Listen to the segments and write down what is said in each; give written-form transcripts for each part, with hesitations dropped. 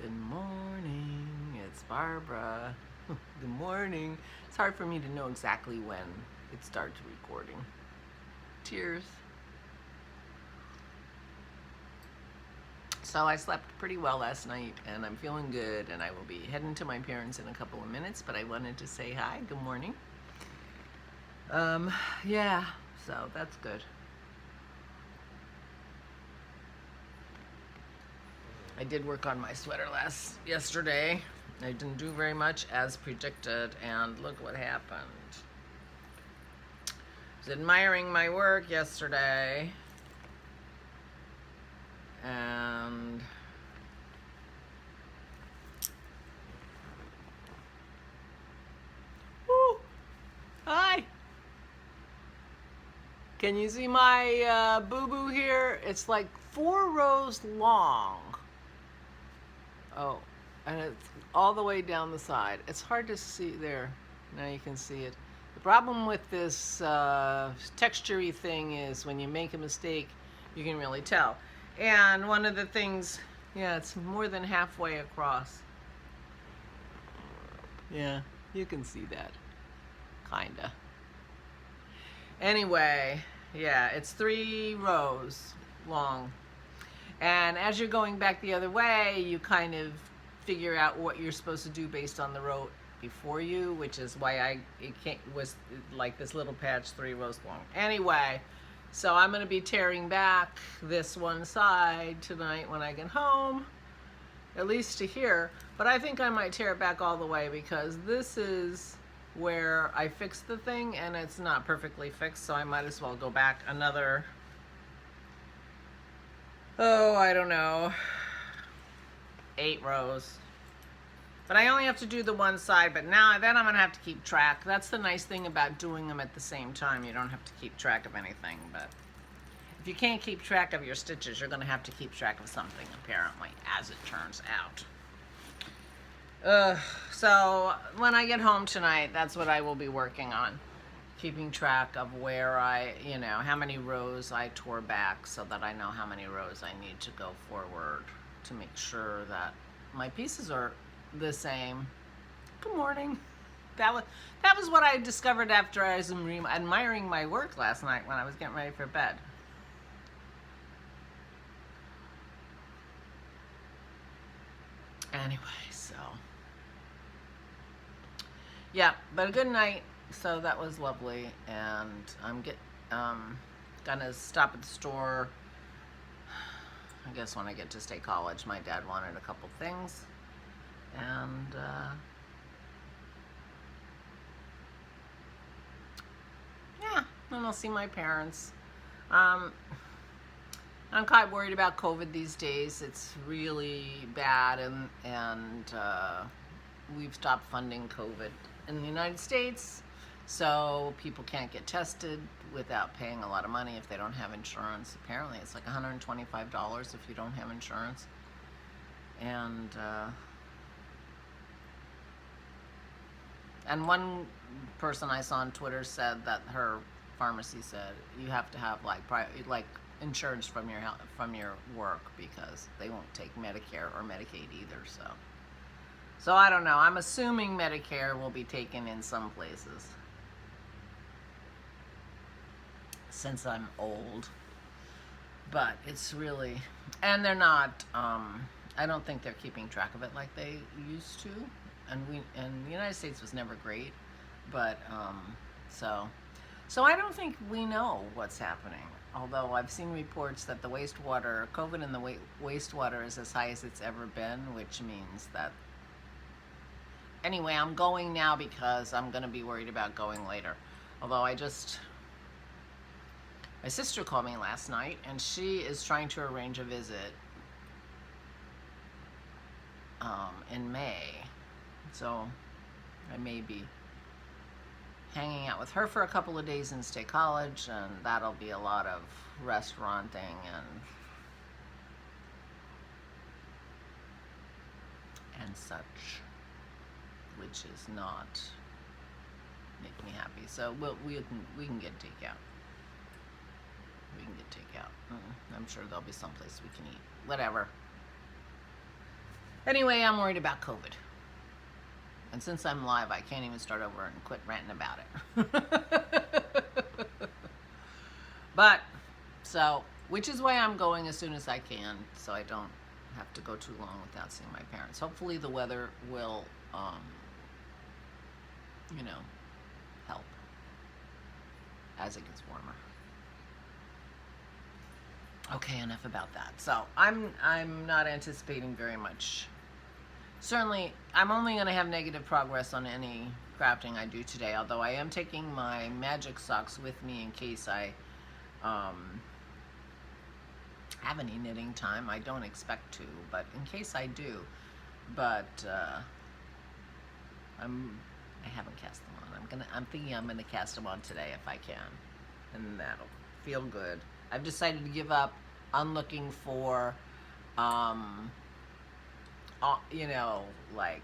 Good morning, it's Barbara. Good morning. It's hard for me to know exactly when it starts recording. Cheers. So I slept pretty well last night and I'm feeling good, and I will be heading to my parents in a couple of minutes, but I wanted to say hi, good morning. Yeah, so that's good. I did work on my sweater yesterday. I didn't do very much as predicted, and look what happened. I was admiring my work yesterday, and woo, hi. Can you see my boo-boo here? It's like 4 rows long. Oh, and it's all the way down the side. It's hard to see there. Now you can see it. The problem with this texture-y thing is when you make a mistake, you can really tell. And one of the things, yeah, it's more than halfway across. Yeah, you can see that. Kinda. Anyway, yeah, it's 3 rows long. And as you're going back the other way, you kind of figure out what you're supposed to do based on the row before you, which is why it was like this little patch 3 rows long. Anyway, so I'm going to be tearing back this one side tonight when I get home, at least to here. But I think I might tear it back all the way because this is where I fixed the thing and it's not perfectly fixed, so I might as well go back another, oh, I don't know, 8 rows. But I only have to do the one side, but then I'm gonna have to keep track. That's the nice thing about doing them at the same time. You don't have to keep track of anything, but if you can't keep track of your stitches, you're gonna have to keep track of something, apparently, as it turns out. So when I get home tonight, that's what I will be working on. Keeping track of where how many rows I tore back so that I know how many rows I need to go forward to make sure that my pieces are the same. Good morning. That was what I discovered after I was admiring my work last night when I was getting ready for bed. Anyway, so yeah, but a good night. So that was lovely, and I'm gonna stop at the store, I guess, when I get to State College. My dad wanted a couple things, and yeah, and I'll see my parents. I'm quite worried about COVID these days. It's really bad, and we've stopped funding COVID in the United States. So people can't get tested without paying a lot of money if they don't have insurance. Apparently it's like $125 if you don't have insurance. And one person I saw on Twitter said that her pharmacy said you have to have like insurance from your work because they won't take Medicare or Medicaid either. So I don't know. I'm assuming Medicare will be taken in some places, since I'm old. But it's really, and they're not, I don't think they're keeping track of it like they used to. And the United States was never great, but so I don't think we know what's happening. Although I've seen reports that the wastewater, COVID in the wastewater is as high as it's ever been, which means that, anyway, I'm going now because I'm going to be worried about going later. Although my sister called me last night, and she is trying to arrange a visit in May. So I may be hanging out with her for a couple of days in State College, and that'll be a lot of restauranting and such, which is not making me happy. So we can get takeout. We can get takeout. I'm sure there'll be someplace we can eat. Whatever. Anyway, I'm worried about COVID. And since I'm live, I can't even start over and quit ranting about it. But, so, which is why I'm going as soon as I can, so I don't have to go too long without seeing my parents. Hopefully the weather will, you know, help as it gets warmer. Okay, enough about that. So I'm not anticipating very much. Certainly, I'm only going to have negative progress on any crafting I do today, although I am taking my magic socks with me in case I have any knitting time. I don't expect to, but in case I do. But I haven't cast them on. I'm thinking I'm gonna cast them on today if I can, and that'll feel good. I've decided to give up on looking for you know, like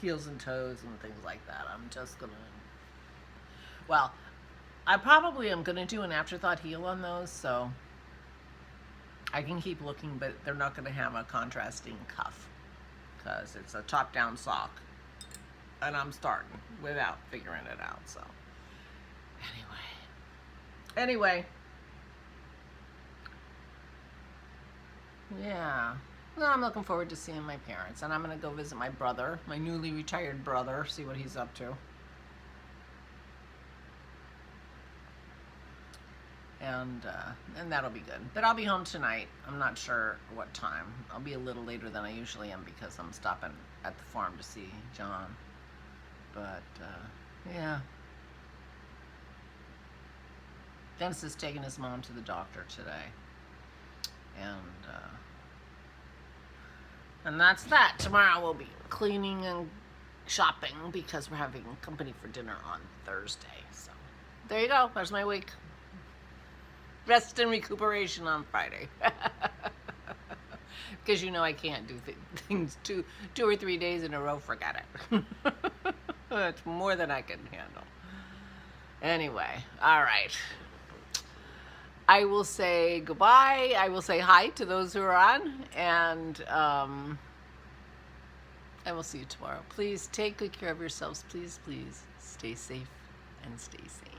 heels and toes and things like that. I'm just gonna, well, I probably am gonna do an afterthought heel on those, so I can keep looking, but they're not gonna have a contrasting cuff because it's a top-down sock, and I'm starting without figuring it out. So anyway, yeah. Well, I'm looking forward to seeing my parents, and I'm going to go visit my brother, my newly retired brother, see what he's up to. And that'll be good. But I'll be home tonight. I'm not sure what time. I'll be a little later than I usually am because I'm stopping at the farm to see John. But, yeah. Dennis is taking his mom to the doctor today. And that's that. Tomorrow we'll be cleaning and shopping because we're having company for dinner on Thursday. So there you go. There's my week. Rest and recuperation on Friday. Because you know I can't do things two or 3 days in a row. Forget it. That's more than I can handle. Anyway, all right. I will say goodbye. I will say hi to those who are on, and I will see you tomorrow. Please take good care of yourselves. Please, please stay safe and stay sane.